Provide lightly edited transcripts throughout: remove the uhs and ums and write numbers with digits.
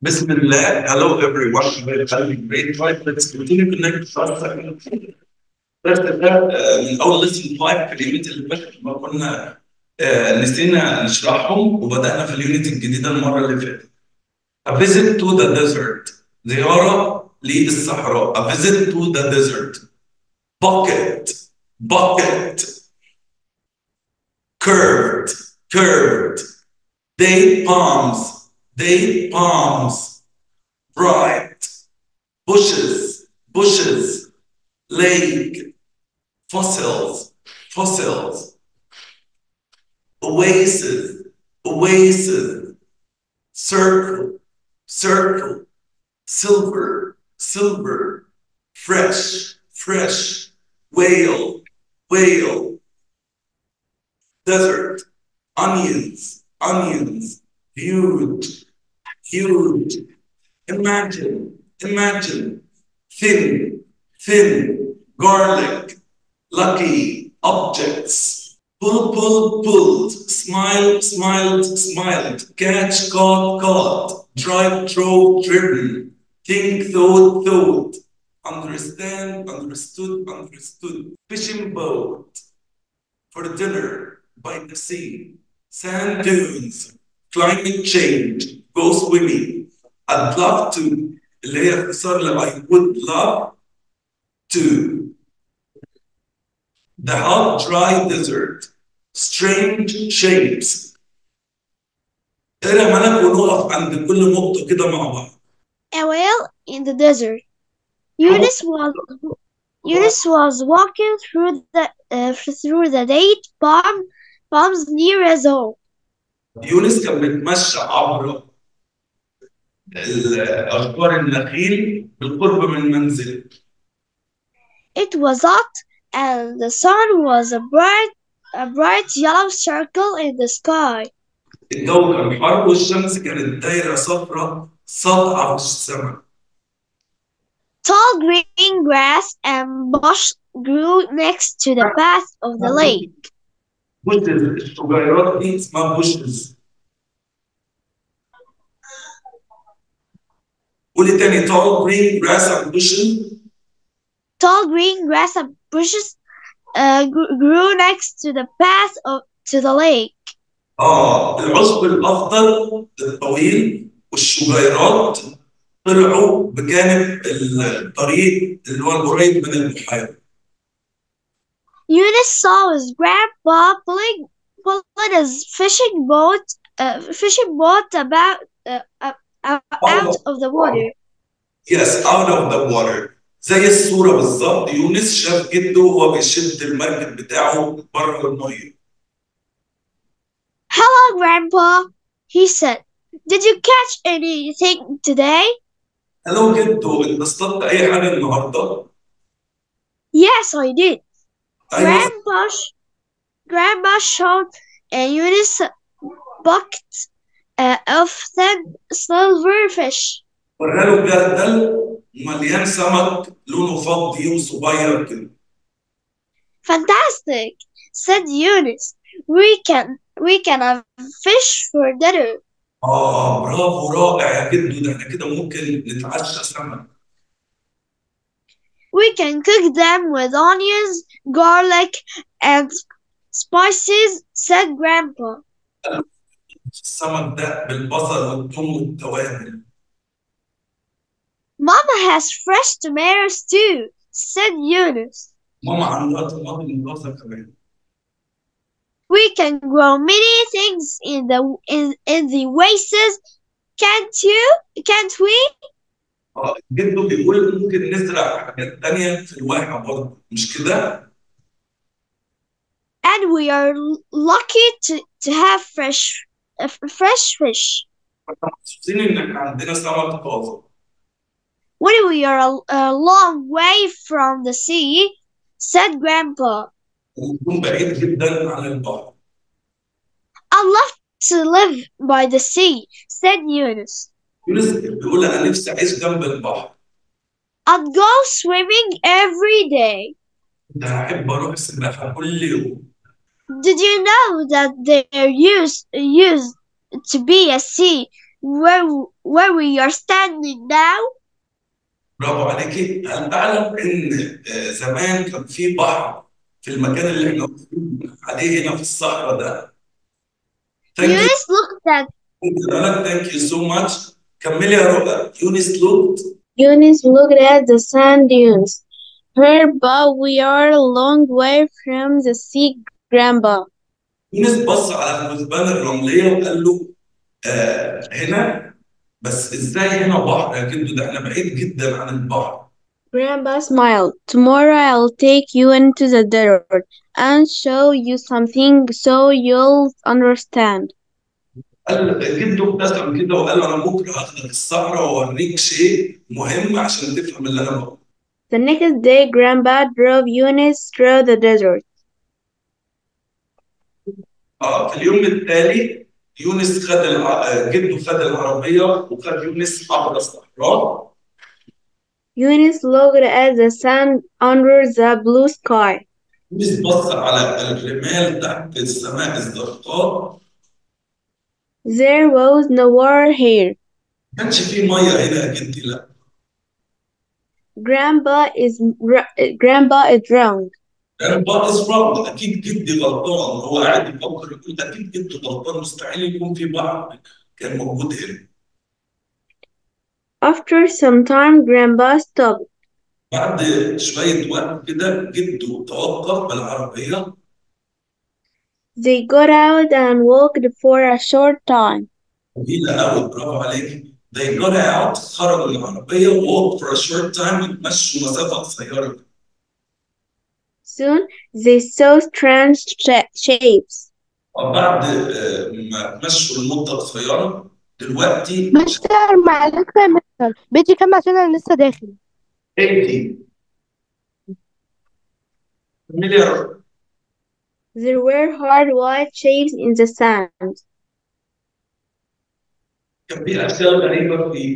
بسم الله. Hello everyone. Great. Right. Let's continue connect الدرس ده من اول لسن 5 في اليونت اللي فات ما كنا نسينا نشرحهم وبدأنا في اليونت الجديدة المرة اللي فاتت. A visit to the desert. زيارة للصحراء. A visit to the desert. Bucket. Curved. Date palms. Bright. Bushes. Lake. Fossils. Oasis. Circle. Silver. Fresh. Whale. Desert. Onions. Huge. Imagine. Thin. Garlic. Lucky. Objects. Pulled. Smiled. Catch, caught. Drive, drove, driven. Think, thought. Understand, understood. Fishing boat. For dinner. By the sea. Sand dunes. Climate change. Go swimming. I'd love to. اللي هي اختصار ل I would love to. The hot, dry desert. Strange shapes. ترى مالك ونقف عند كل نقطة كده مع بعض. A whale in the desert. Yunus was walking through the date palms near his home. يونس كان بيتمشى عبر أشجار النخيل بالقرب من منزله. It was hot and the sun was a bright yellow circle in the sky. الجو كان حر والشمس كانت دايرة صفراء ساطعة في السماء. Tall green grass and bush grew next to the path of the lake. الشجيرات دي اسمها bushes. قولي تاني. tall green grass and bushes. Tall green grass and bushes grew next to the path to the lake. العشب الأخضر الطويل والشجيرات طلعوا بجانب الطريق اللي هو القريب من البحيرة. Yunus saw his grandpa pulling his fishing boat out of the water. Yes, out of the water. زي الصورة بالظبط. يونس شاف جده وهو بيشد المركب بتاعه بره المية. Hello, Grandpa, he said. Did you catch anything today? Hello, جدو. أنت اصطدت أي حاجة النهاردة؟ Yes, I did. Grandpa showed Yunus a bucket of thin silver fish. وراله جردل مليان سمك لونه فضي وصغير كده. Fantastic, said Yunus. We can have fish for dinner. برافو رائع يا جدو. ده احنا كده ممكن نتعشى سمك. We can cook them with onions, garlic, and spices, said Grandpa. السمك ده بالبصل والثوم والتوابل. Mama has fresh tomatoes too, said Yunus. ماما عندها طماطم وبصل كمان. We can grow many things in the oasis, can't we? جدو بيقول ممكن نزرع حاجات تانية في الواحة برضه، مش كده؟ And we are lucky to have fresh fish. مبسوطين إن عندنا سمك طازة. When we are a long way from the sea, said Grandpa. ونكون بعيد جدا عن البحر. I'd love to live by the sea, said Yunus. يونس بيقول أنا نفسي أعيش جنب البحر. I'd go swimming every day. ده أحب أروح السباحة كل يوم. Did you know that there used to be a sea where we are standing now. برافو عليكي. هل تعلم إن زمان كان في بحر في المكان اللي إحنا واقفين عليه هنا في الصحراء ده؟ Thank you. Yes, look at Thank you so much. كملي يا رؤى. Eunice looked at the sand dunes. But we are a long way from the sea, Grandpa. يونس بص على الكثبان الرملية وقال له هنا، بس ازاي هنا بحر يا جدو؟ ده احنا بعيد جدا عن البحر. Grandpa smiled. Tomorrow I'll take you into the desert and show you something so you'll understand. قال جدو ابتسم كده وقال له انا بكره هاخدك الصحراء واوريك شيء مهم عشان تفهم اللي انا بقوله. The next day, Grandpa drove Eunice through the desert. في اليوم التالي يونس جدو خد العربية وخد يونس عبر الصحراء. Eunice looked at the sand under the blue sky. يونس بص على الرمال تحت السماء الزرقاء. There was no water here. ما كانش فيه ميه هنا يا جدي، لا. Grandpa is wrong. Grandpa is wrong. اكيد جدي غلطان. هو قاعد يفكر يقول اكيد جدي غلطان، مستحيل يكون في بحر كان موجود هنا. After some time, Grandpa stopped. بعد شويه وقت كده جده توقف بالعربيه. They got out and walked for a short time. جميله قوي، برافو عليك. They got out، خرجوا من العربيه. walked for a short time، اتمشوا مسافه قصيره. Soon they saw strange shapes. وبعد ما اتمشوا لمده قصيره دلوقتي مستر معلش يا مستر، بيجي كام عشان انا لسه داخل. 80 مليار. There were hard white shapes in the sand. كان في اشياء غريبه في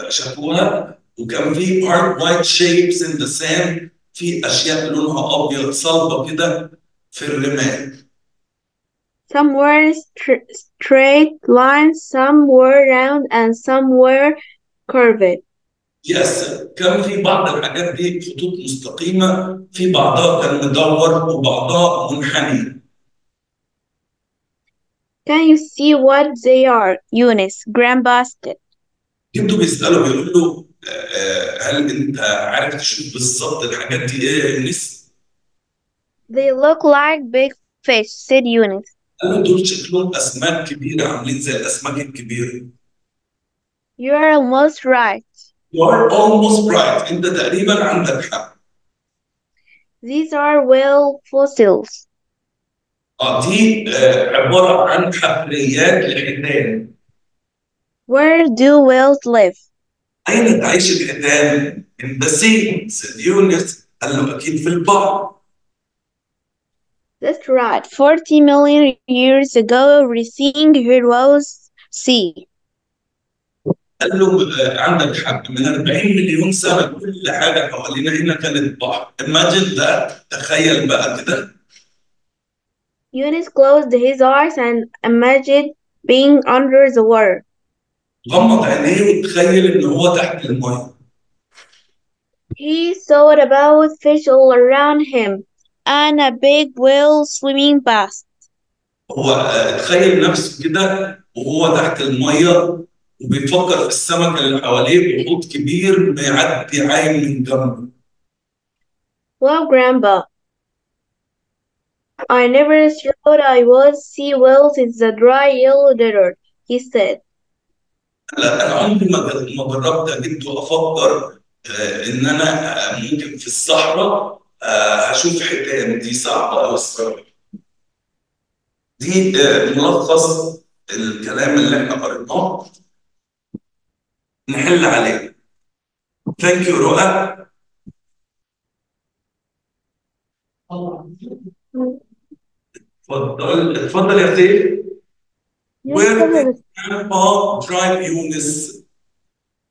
شافوها، وكان في hard white shapes in the sand، في اشياء لونها ابيض صلبه كده في الرمال. Some were straight lines, some were round, and some were curved. يس، كان في بعض الحاجات دي خطوط مستقيمه، في بعضها كان مدور وبعضها منحني. Can you see what they are, Eunice? Grandpa asked. جده بيساله بيقول له هل انت عارف تشوف بالظبط الحاجات دي ايه يا يونس؟ They look like big fish, said Eunice. قال له دول شكلهم اسماك كبيره، عاملين زي الاسماك الكبيره. You are almost right. You are almost right. انت تقريبا عندك حق. These are whale fossils. دي عباره عن حفريات لحيتان. Where do whales live? أين تعيش الحيتان؟ In the sea. said Yunus. قال له أكيد في البحر. That's right. 40 million years ago, everything here was sea. قال له عندك حق، من 40 مليون سنة كل حاجة حوالينا هنا كانت بحر. Imagine that. تخيل بقى كده. Eunice closed his eyes and imagined being under the water. غمض عينيه وتخيل إن هو تحت المية. He thought about fish all around him and a big whale swimming past. هو تخيل نفسه كده وهو تحت المية وبيفكر في السمك اللي حواليه بحوض كبير بيعدي عايم من جنبه. Well, Grandpa, I never thought I would see whales in the dry yellow desert, he said. لا، أنا عمري ما جربت أجد وأفكر إن أنا ممكن في الصحراء هشوف حيتان. دي صعبة أوي الصراحة. دي ملخص الكلام اللي إحنا قريناه، نحل عليه. ثانك يو رؤى. اتفضل يا سيف. Where did Grandpa drive Yunus؟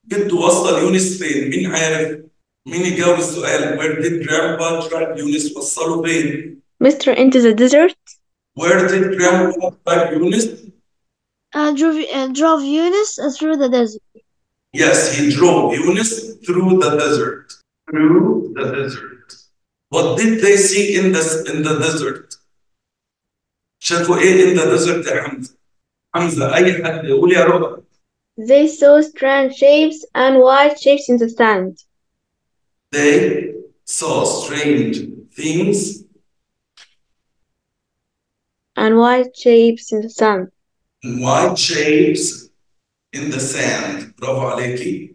جده وصل يونس فين؟ مين عارف؟ مين يجاوب السؤال؟ Where did Grandpa drive Yunus؟ وصله فين؟ Mr. into the desert? Where did Grandpa drive Yunus؟ drove Eunice through the desert. Yes, he drove Eunice through the desert. Through the desert. What did they see in the desert? شافوا ايه in the desert يا حمزة؟ حمزة أي حد يقول يا ربع. They saw strange shapes and white shapes in the sand. They saw strange things and white shapes in the sand. and white shapes in the sand. برافو عليكي.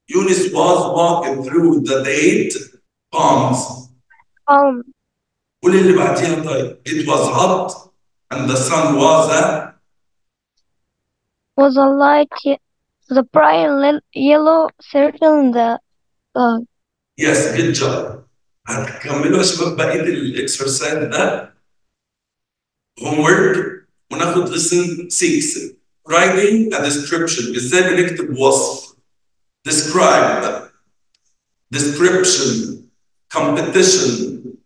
Eunice was walking through the date palms. قولي اللي بعديها طيب. It was hot and the sun was a light the bright yellow circle in the sky. Yes, good job. هتكملوا يا شباب بقية الاكسرسايز ده homework وناخد lesson 6 writing a description. ازاي بنكتب وصف. describe, description, competition,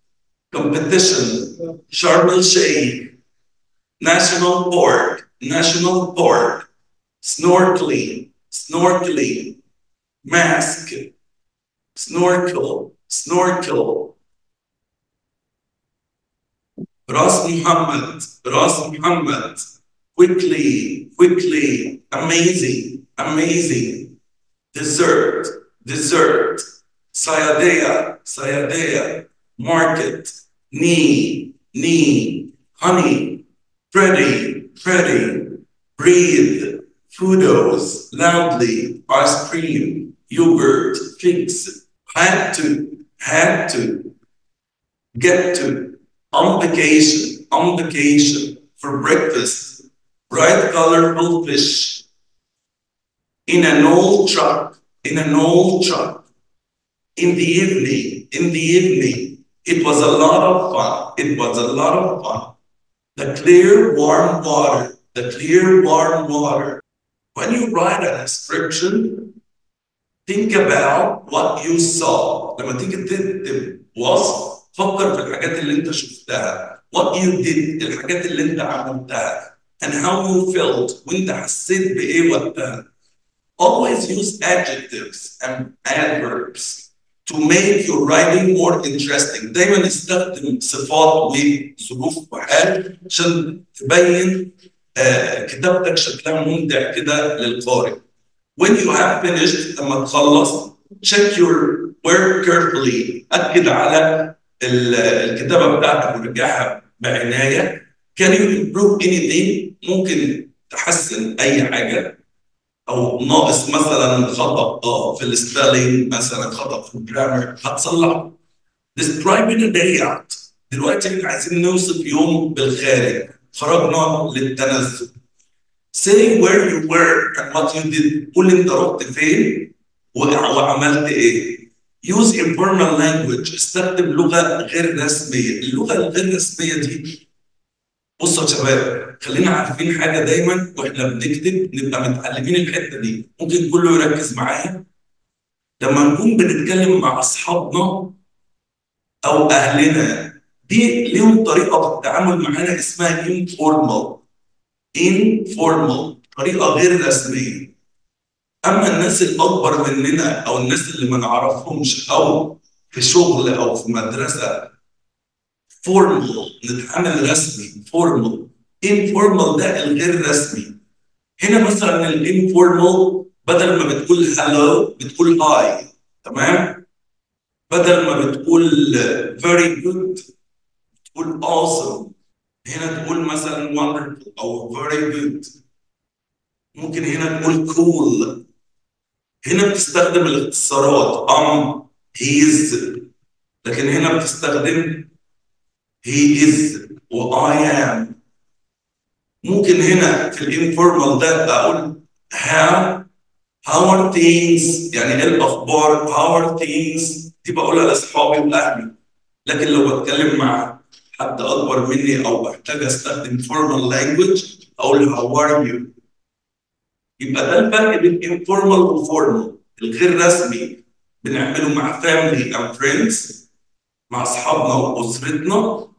Sharm el-Sheikh, national park, snorkeling, mask, snorkel, راس محمد, quickly, amazing, dessert, sayadea, market, knee, honey, Freddy, breathe, kudos, loudly, ice cream, yogurt, figs, had to, get to, on vacation, for breakfast, bright colorful fish, in an old truck, in the evening, it was a lot of fun, the clear warm water. When you write a description, think about what you saw. لما تيجي تكتب وصف فكر في الحاجات اللي انت شفتها. What you did, الحاجات اللي انت عملتها. And how you felt وانت حسيت بايه وقتها. Always use adjectives and adverbs to make your writing more interesting. دايما استخدم صفات وظروف وحال عشان تبين كتابتك شكلها ممتع كده للقارئ. When you have finished لما تخلص check your work carefully. أكد على الكتابة بتاعتك وراجعها بعناية. Can you improve anything؟ ممكن تحسن أي حاجة أو ناقص مثلا خطأ في السبيلينج مثلا خطأ في الجرامر هتصلحه. Describing a day out. دلوقتي احنا عايزين نوصف يوم بالخارج. خرجنا للتنزل. Say where you were and what you did. قول انت رحت فين وعملت ايه. Use informal language. استخدم لغة غير رسمية. اللغة الغير رسمية دي بصوا يا شباب خلينا عارفين حاجة دايما واحنا بنكتب نبقى متعلمين الحتة دي. ممكن كله يركز معايا. لما نكون بنتكلم مع أصحابنا أو أهلنا دي ليهم طريقة في التعامل معانا اسمها informal طريقة غير رسمية. أما الناس الأكبر مننا أو الناس اللي ما نعرفهمش أو في شغل أو في مدرسة formal نتعامل رسمي formal. informal ده الغير رسمي. هنا مثلا الانفورمال بدل ما بتقول hello بتقول hi. تمام؟ بدل ما بتقول very good بتقول awesome. هنا تقول مثلا wonderful أو very good. ممكن هنا تقول cool. هنا بتستخدم الاختصارات he's لكن هنا بتستخدم he is و I am. ممكن هنا في الانفورمال ده أقول how are things يعني إيه الأخبار how are things دي بقولها لأصحابي وأهلي. لكن لو بتكلم مع حد أكبر مني أو بحتاج أستخدم formal language أقول how are you. يبقى ده الفرق بين informal وformal. الغير رسمي بنعمله مع family and friends مع أصحابنا وأسرتنا.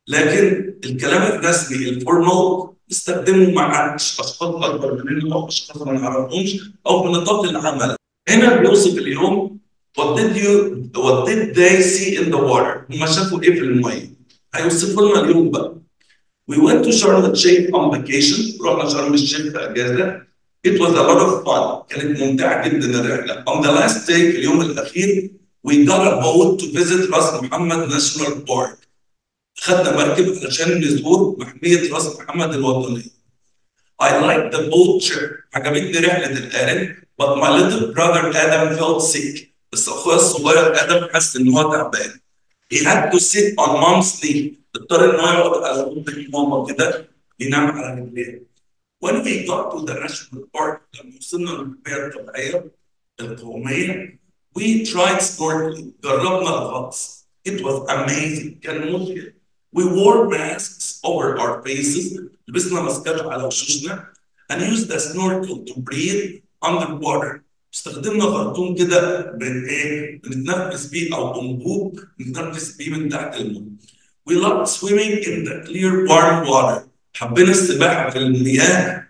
لكن الكلام الرسمي الفورمال نستخدمه مع اشخاص اكبر مننا او اشخاص ما نعرفهمش او في نطاق العمل. هنا بيوصف اليوم what did they see in the water؟ هم شافوا ايه في الميه؟ هيوصفوا لنا اليوم بقى. We went to Sharm el-Sheikh on vacation. رحنا شرم الشيخ في اجازه. It was a lot of fun. كانت ممتعه جدا الرحله. On the last day في اليوم الاخير we got a boat to visit راس محمد ناشونال بارك. خدنا مركب علشان نزور محميه راس محمد الوطنيه. I liked the boat trip. عجبتني رحله القارب. But my little brother Adam felt sick. بس اخويا الصغير ادم حس ان هو تعبان. He had to sit on mom's knee. اضطر ان هو يقعد على ركبه ماما كده ينام على رجليه. When we got to the national park لما وصلنا للمحميه الطبيعيه القوميه we tried snorkeling. جربنا الغطس. It was amazing. كان مذهل. We wore masks over our faces. لبسنا ماسكات على وشوشنا and used the snorkel to breathe underwater. استخدمنا خرطوم كده بنتنفس بيه او انبوب نتنفس بيه من تحت الماء. We loved swimming in the clear warm water. حبينا السباحه في المياه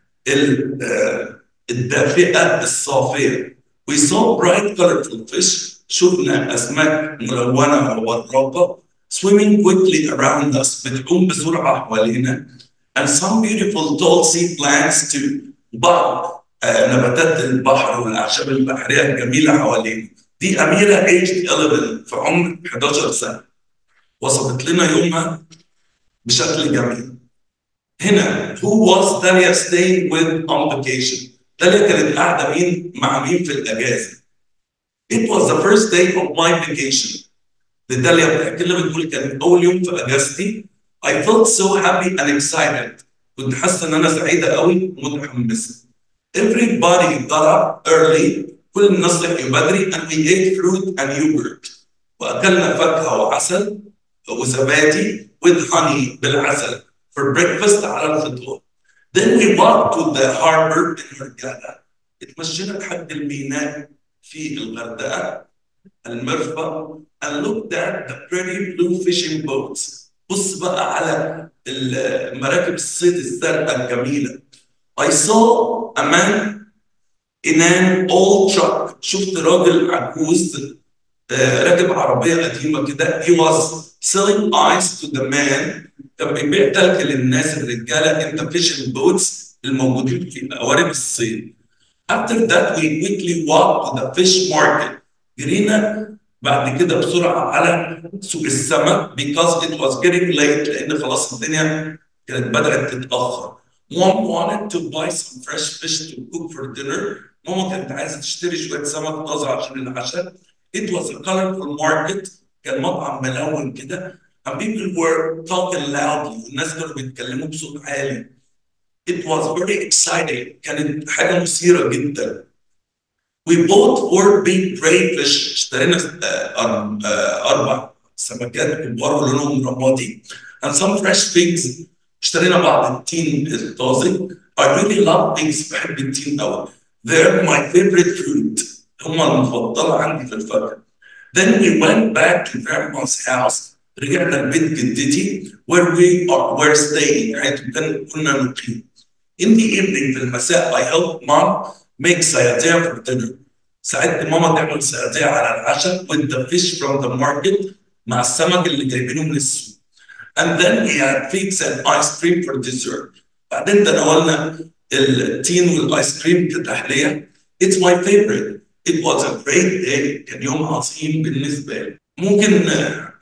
الدافئه الصافيه. We saw bright colorful fish. شفنا اسماك ملونه وبراقه swimming quickly around us. بتعوم بسرعه حوالينا. And some beautiful tall sea plants too. بعض نباتات البحر والاعشاب البحريه الجميله حوالينا. دي اميره aged 11 في عمر 11 سنه. وصفت لنا يومها بشكل جميل. هنا who was Dalia staying with on vacation؟ داليا كانت قاعده مع مين في الاجازه؟ It was the first day of my vacation. داليا بتحكي لنا بتقول كان اول يوم في اجازتي. I felt so happy and excited. كنت حاسه ان انا سعيده قوي ومتحمسه. Everybody got up early. كل الناس صحيوا بدري and we ate fruit and yogurt. واكلنا فاكهه وعسل وزبادي with honey بالعسل for breakfast على الفطور. Then we walked to the harbor in الغردقه. اتمشينا لحد الميناء في الغردقه المرفأ and looked at the pretty blue fishing boats. بص بقى على المراكب الصيد الزرقاء الجميله. I saw a man in an old truck. شفت راجل عجوز راكب عربيه قديمه كده. He was selling ice to the man. كان بيبيع تلج للناس الرجاله in the fishing boats الموجودين في قوارب الصيد. After that we quickly walked to the fish market. جرينا بعد كده بسرعه على سوق السمك because it was getting late لان خلاص الدنيا كانت بدات تتاخر. Mom wanted to buy some fresh fish to cook for dinner. ماما كانت عايزه تشتري شويه سمك طازه عشان العشاء. It was a colorful market. كان مطعم ملون كده. And people were talking loudly. الناس كانوا بيتكلموا بصوت عالي. It was very exciting. كانت حاجه مثيره جدا. We bought 4 big crayfish. اشترينا 4 سمكات كبار ولونهم رمادي. And some fresh pigs. اشترينا بعض التين الطازج. I really love pigs. بحب التين قوي. They're my favorite fruit. هم المفضلة عندي في الفاكهة. Then we went back to grandma's house. رجعنا لبيت جدتي where we were staying. حيث كنا نقيم. In the evening في المساء I helped mom make sayataya for dinner. ساعدت ماما تعمل سياتية على العشاء with the fish from the market. مع السمك اللي جايبينه من السوق. And then we had figs and ice cream for dessert. بعدين تناولنا التين والايس كريم كتحلية. It's my favorite. It was a great day. كان يوم عظيم بالنسبة لي. ممكن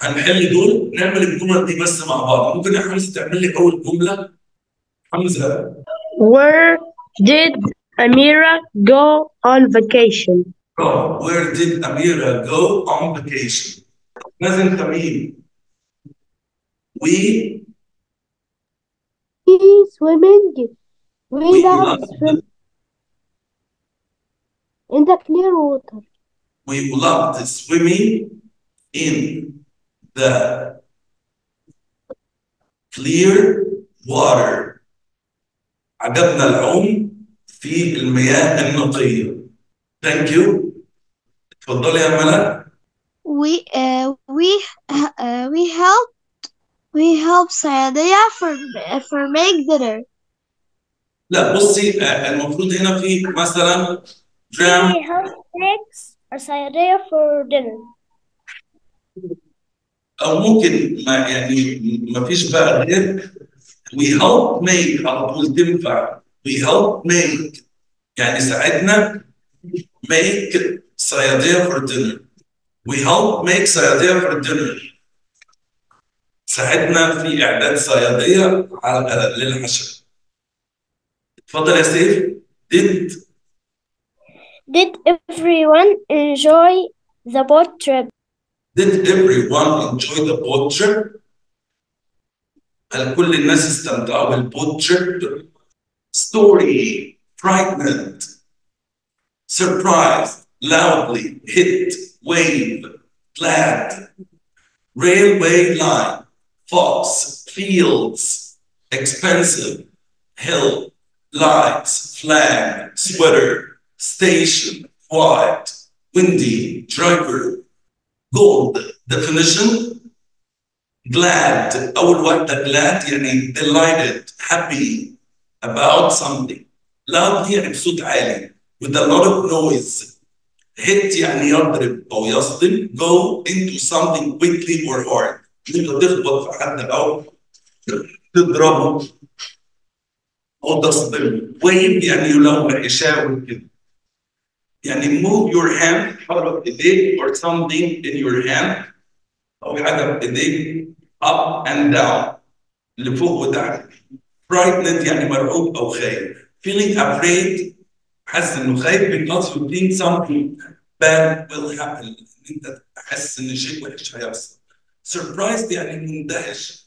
هنحل دول نعمل الجمل دي بس مع بعض. ممكن يا حمزة تعمل لي أول جملة؟ حمزة. Where did Amira go on vacation? Where did Amira go on vacation? لازم تميم. We swimming. We love swimming in the clear water. We loved swimming in the clear water. عجبنا العوم في المياه النقية. Thank you. اتفضلي يا ملا. We help Sadia for make dinner. لا بصي المفروض هنا في مثلا جام We have snacks or cider for dinner. او ممكن ما يعني ما فيش بقى غير we help make على طول تنفع we help make يعني ساعدنا make صيادية for dinner we help make صيادية for dinner ساعدنا في إعداد صيادية على للعشاء. اتفضل يا سيف. Did everyone enjoy the boat trip? Did everyone enjoy the boat trip؟ هل كل الناس استمتعوا بالبوت trip؟ Story, frightened, surprised, loudly, hit, wave, glad, railway line, fox, fields, expensive, hill, lights, flag, sweater, station, white, windy, driver, gold. Definition: glad. أول واحدة glad يعني delighted, happy about something. Loud يعني بصوت عالي with a lot of noise. Hit يعني يضرب أو يصدم. Go into something quickly or hard. أنت تخبط في حد أو تضربه أو تصدمه. Wave يعني يلوح يشاور كده. يعني move your hand حرك إيديك or something in your hand أو حاجة بإيديك up and down لفوق وتحت. Frightened يعني مرعوب أو خايف. Feeling afraid حاسس إنه خايف because you think something bad will happen. إن أنت تحس إن شيء وحش هيحصل. Surprised يعني مندهش.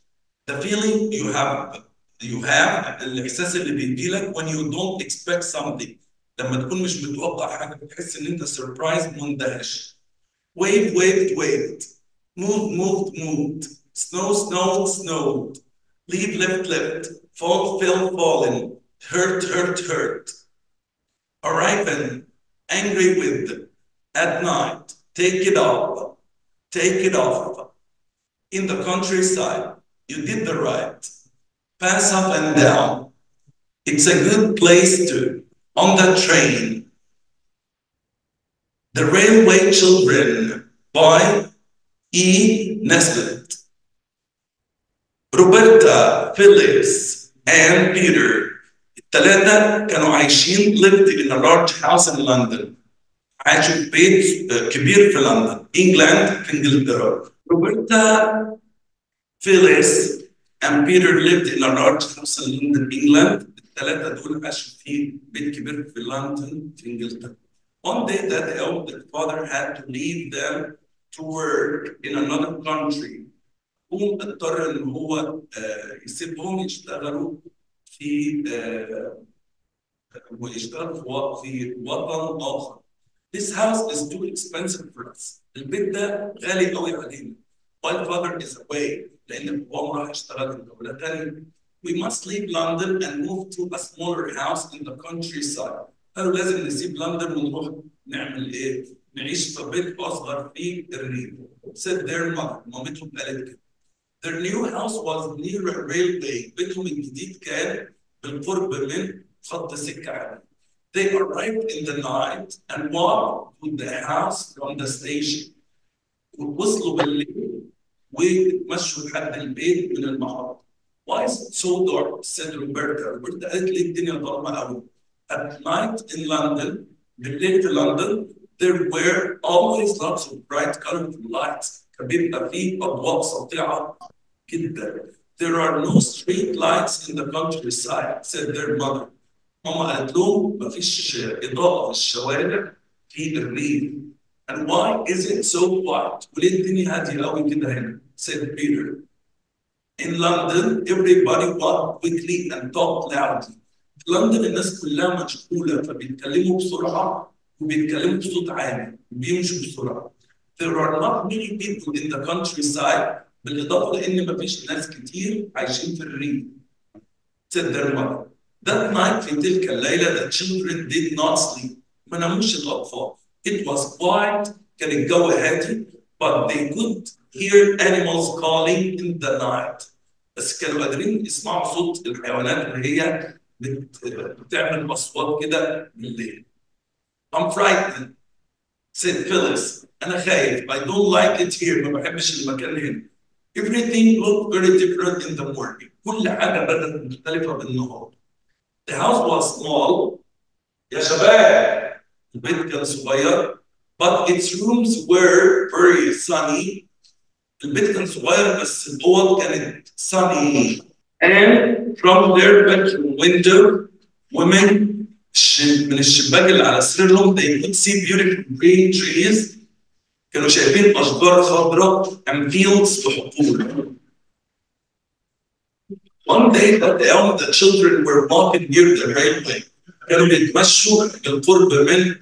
The feeling you have الإحساس اللي بيجيلك when you don't expect something. لما تكون مش متوقع حاجة بتحس إن أنت surprised مندهش. Wave waved waved. Moved. Snow snowed snowed. Leave left left. Fall fell fallen. Hurt. Arriving. Angry with. At night. Take it off. In the countryside. You did the right. Pass up and down. It's a good place to. On the train. The Railway Children by E. Nesbitt. روبرتا فيليبس and Peter الثلاثة كانوا عايشين lived in a large house in London. عاشوا في بيت كبير في لندن. إنجلند في إنجلترا. روبرتا فيليبس and Peter lived in a large house in London, England. الثلاثة دول عاشوا في بيت كبير في لندن في إنجلترا. One day that the father had to leave them to work in another country. هو اضطر ان هو يسيبهم يشتغلوا في في وطن اخر. This house is too expensive for us. البيت ده غالي قوي علينا. My father is away لان هو راح يشتغل في دوله ثانيه. We must leave London and move to a smaller house in the countryside. قالوا لازم نسيب لندن ونروح نعمل ايه؟ نعيش في بيت اصغر في الريف. Said their mother. مامتهم قالت كده. Their new house was near a railway. بيتهم الجديد كان بالقرب من خط سكة عالي. They arrived in the night and walked to the house from the station. ووصلوا بالليل وتمشوا لحد البيت من المحطة. Why is it so dark? said Roberta. Roberta قالت لي الدنيا ضلمة قوي. At night in London, بالليل في لندن, there were always lots of bright colorful lights. كان بيبقى فيه أضواء ساطعة جدا. There are no street lights in the countryside, said their mother. ماما قالت لهم مفيش إضاءة في الشوارع في الريف. And why is it so quiet? وليه الدنيا هادية قوي كده هنا? said Peter. In London, everybody walked quickly and talked loudly. في لندن الناس كلها مشغولة فبيتكلموا بسرعة وبيتكلموا بصوت عالي وبيمشوا بسرعة. There are not many people in the countryside بالإضافة لأن مفيش ناس كتير عايشين في الريف. said their mother. That night في تلك الليلة the children did not sleep. ما ناموش الأطفال. It was quiet. كان الجو هادي. But they could hear animals calling in the night. بس كانوا قادرين يسمعوا صوت الحيوانات اللي هي بتعمل أصوات كده بالليل. I'm frightened said Phyllis. أنا خايف. I don't like it here. ما بحبش المكان هنا. Everything looked very different in the morning. كل حاجة بدت مختلفة بالنهار. The house was small. يا شباب البيت كان صغير. But its rooms were very sunny. البيت كان صغير بس الأوض كانت sunny. And from their bedroom window, women من الشباك اللي على سريرهم they could see beautiful green trees. كانوا شايفين أشجار خضراء and fields بحقول. One day the children were walking near the railway. كانوا بيتمشوا بالقرب من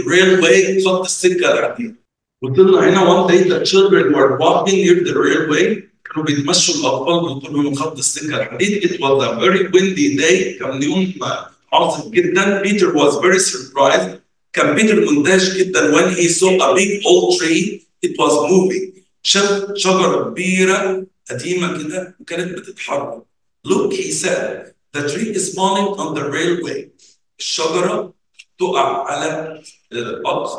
railway خط السكة الحديد. وصلنا هنا one day the children were walking near the railway. كانوا بيتمشوا الأطفال بالقرب من خط السكة الحديد. It was a very windy day. كان يوم عاصف جدا. Peter was very surprised. كان بيتر مندهش جدا when he saw a big old tree. It was moving. شاف شجرة كبيرة قديمة كده وكانت بتتحرك. Look, he said, the tree is falling on the railway. الشجرة تقع على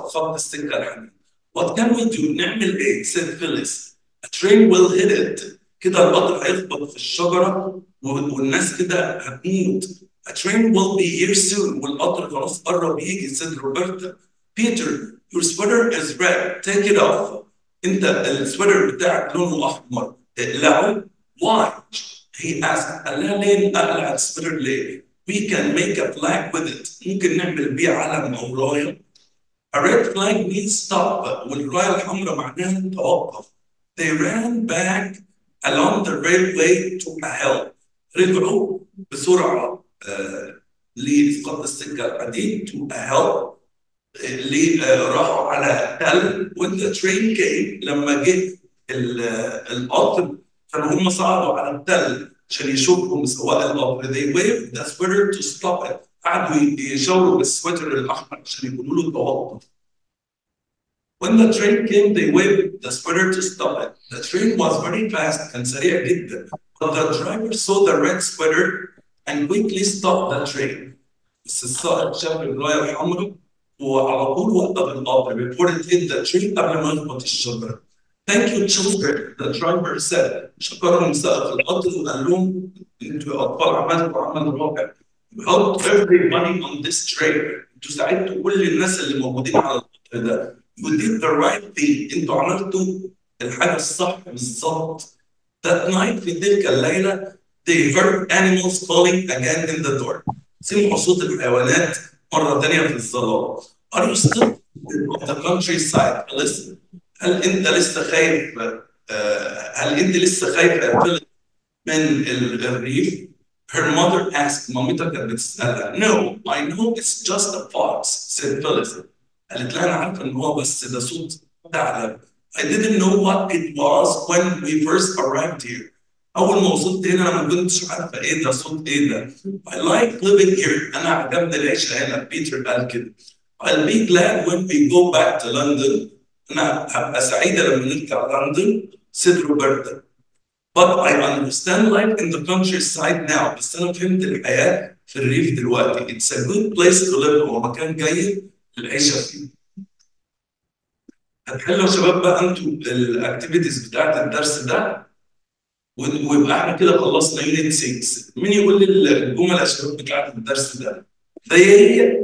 خط السكة الحديد. What can we do? نعمل إيه؟ said Phyllis. A train will hit it. كده القطر هيخبط في الشجرة والناس كده هتموت. A train will be here soon. والقطر خلاص قرب يجي said Roberta. Peter, your sweater is red. Take it off. أنت السويتر بتاعك لونه أحمر. اقلعه. Why? He asked. قال لها ليه أقلع السويتر ليه؟ We can make a flag with it. ممكن نعمل بيه علم أو راية. A red flag means stop. والراية الحمراء معناها توقف. They ran back along the railway to a hill. رجعوا بسرعة لخط السكة الحديد to a hill. اللي راحوا على تل. When the train came لما جه القطر كانوا هم صعدوا على التل عشان يشوفوا سواق القطر. They waved the sweater to stop it. قعدوا يشاوروا بالسويتر الأحمر عشان يقولوا له توقف. When the train came, they waved the sweater to stop it. The train was very fast. كان سريع جدا. But the driver saw the red sweater and quickly stopped the train. بس السائق شاف الراية الحمراء وعلى طول وقف القطر. Before it hit the tree قبل ما يخبط الشجرة. Thank you, children, the driver said. شكرهم سائق القطر وقال لهم انتوا يا أطفال عملتوا عمل رائع. You helped everybody on this train. انتوا ساعدتوا كل الناس اللي موجودين على القطر ده. You did the right thing. انتوا عملتوا الحاجة الصح بالظبط. That night في تلك الليلة they heard animals calling again in the dark. سمعوا صوت الحيوانات مرة ثانية في الظلام. Are you still in the countryside? Listen. هل أنت لسه خايف من الريف؟ Her mother asked. مامتها كانت بتسألها. No, I know it's just a fox, said Phyllis. قالت لها أنا عارفة إن هو بس ده صوت ثعلب. I didn't know what it was when we first arrived here. أول ما وصلت هنا أنا ما كنتش عارفة إيه ده صوت إيه ده. I like living here. أنا عجبني العيشة هنا. بيتر قال كده. I'll be glad when we go back to London. أنا هبقى سعيدة لما نرجع لندن. said Roberta. But I understand life in the countryside now. بس أنا فهمت الحياة في الريف دلوقتي. It's a good place to live. هو مكان جيد للعيشة فيه. هتحلوا يا شباب بقى أنتوا الأكتيفيتيز بتاعت الدرس ده ويبقى احنا كده خلصنا يونت 6. مين يقول لي الجمل يا شباب بتاعت الدرس ده؟ زي هي؟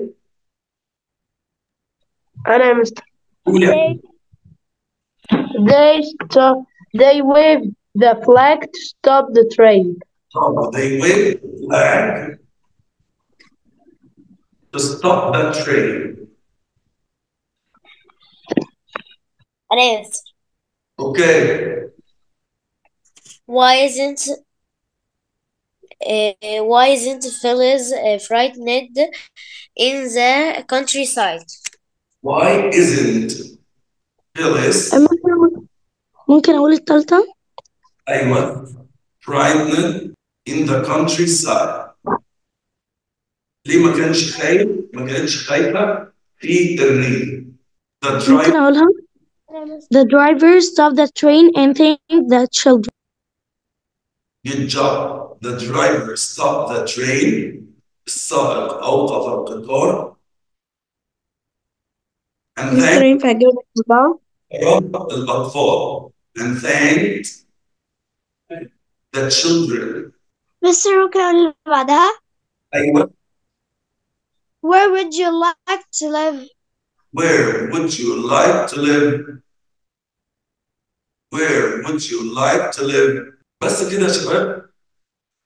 أنا يا مستر. قول يا They waved the flag to stop the train. They waved the flag to stop the train. أنا يا مستر. Okay. Why isn't Phyllis frightened in the countryside? Why isn't Phyllis ممكن أقول التالتة؟ أيوة frightened in the countryside. ليه ما كانش خايف؟ ما كانش خايفة في الريف. ممكن أقولها؟ The driver stopped the train and thanked the children. Good job. The driver stopped the train. السائق أوقف القطار. And مستر thanked ينفع أجاوب الأربعة؟ الأطفال. And thanked the children. مستر ممكن أقول اللي بعدها؟ أيوة. Where would you like to live? Where would you like to live? Where would you like to live? بس كده يا شباب.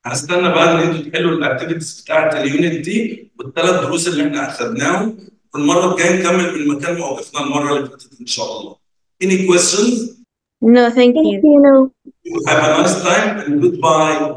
هستنى بقى ان انتوا تحلوا الاكتيفيتيز بتاعت اليونت دي والثلاث دروس اللي احنا اخذناهم. والمره الجايه نكمل من مكان ما وقفنا المره اللي فاتت ان شاء الله. Any questions? No, thank you. You know. Have a nice time and goodbye.